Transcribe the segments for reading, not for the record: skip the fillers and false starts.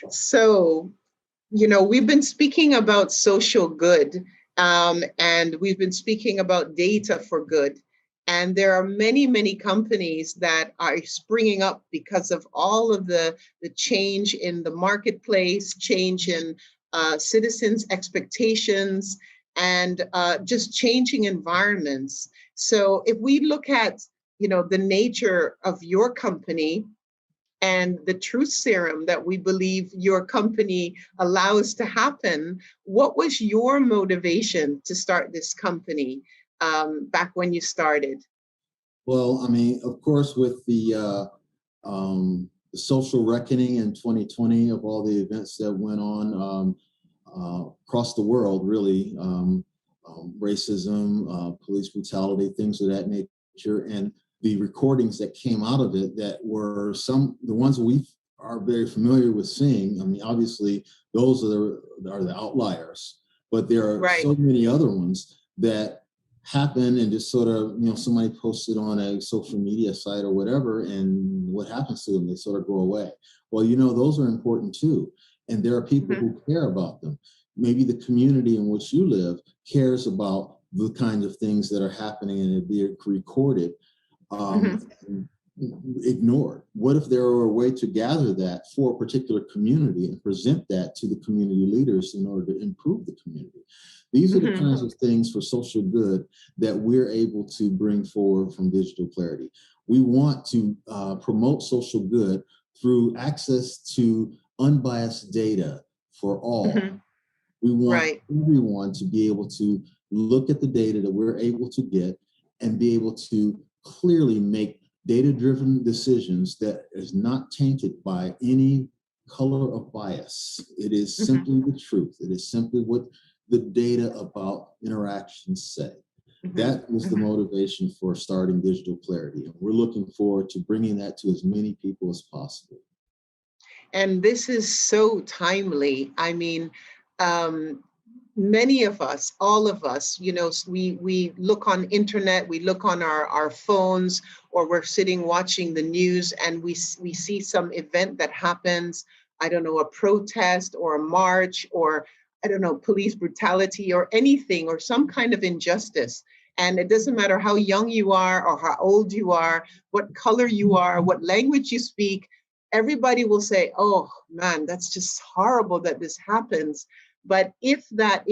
So, we've been speaking about social good, and we've been speaking about data for good. And there are many, many companies that are springing up because of all of the change in the marketplace, change in citizens' expectations, and just changing environments. So if we look at, the nature of your company, and the truth serum that we believe your company allows to happen, what was your motivation to start this company back when you started? Well, I mean, of course, with the social reckoning in 2020 of all the events that went on across the world, really, racism, police brutality, things of that nature, and the recordings that came out of it that were the ones we are very familiar with seeing. I mean, obviously, those are the outliers, but there are Right. so many other ones that happen and just sort of, somebody posted on a social media site or whatever, and what happens to them? They sort of go away. Well, those are important too. And there are people who care about them. Maybe the community in which you live cares about the kinds of things that are happening and they're recorded, ignored. What if there were a way to gather that for a particular community and present that to the community leaders in order to improve the community? These are the kinds of things for social good that we're able to bring forward from Digital Clarity. We want to promote social good through access to unbiased data for all. We want everyone to be able to look at the data that we're able to get and be able to clearly make data-driven decisions that is not tainted by any color of bias. It is simply the truth. It is simply what the data about interactions say. That was the motivation for starting Digital Clarity. And we're looking forward to bringing that to as many people as possible. And this is so timely. I mean, many of us, all of us, we look on internet, we look on our phones, or we're sitting watching the news, and we see some event that happens. I don't know, a protest or a march, or I don't know, police brutality or anything, or some kind of injustice. And it doesn't matter how young you are or how old you are, what color you are, what language you speak, everybody will say, oh man, that's just horrible that this happens. But if that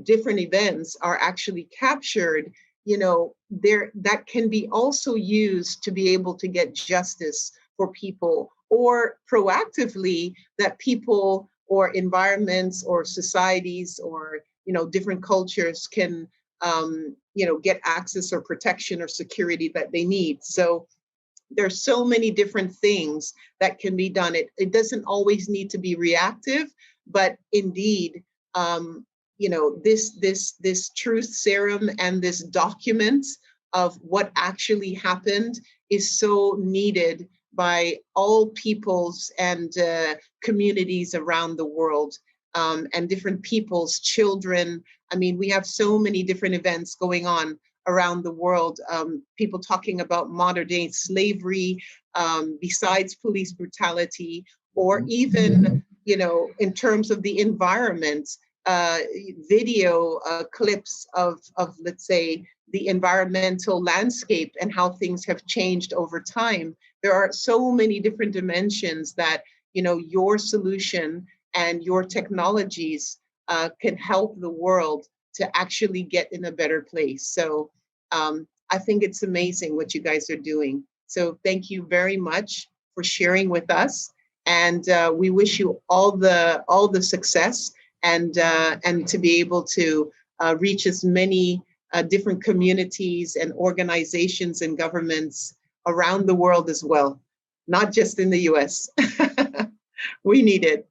different events are actually captured, that can be also used to be able to get justice for people, or proactively that people or environments or societies or, different cultures can, get access or protection or security that they need. So there's so many different things that can be done. It doesn't always need to be reactive, but indeed, this truth serum and this document of what actually happened is so needed by all peoples and communities around the world, and different peoples, children. I mean, we have so many different events going on around the world, people talking about modern day slavery, besides police brutality, or even, in terms of the environment, video clips of, let's say, the environmental landscape and how things have changed over time. There are so many different dimensions that, your solution and your technologies can help the world to actually get in a better place. So I think it's amazing what you guys are doing. So thank you very much for sharing with us, and we wish you all the success, and to be able to reach as many different communities and organizations and governments around the world as well, not just in the US. We need it.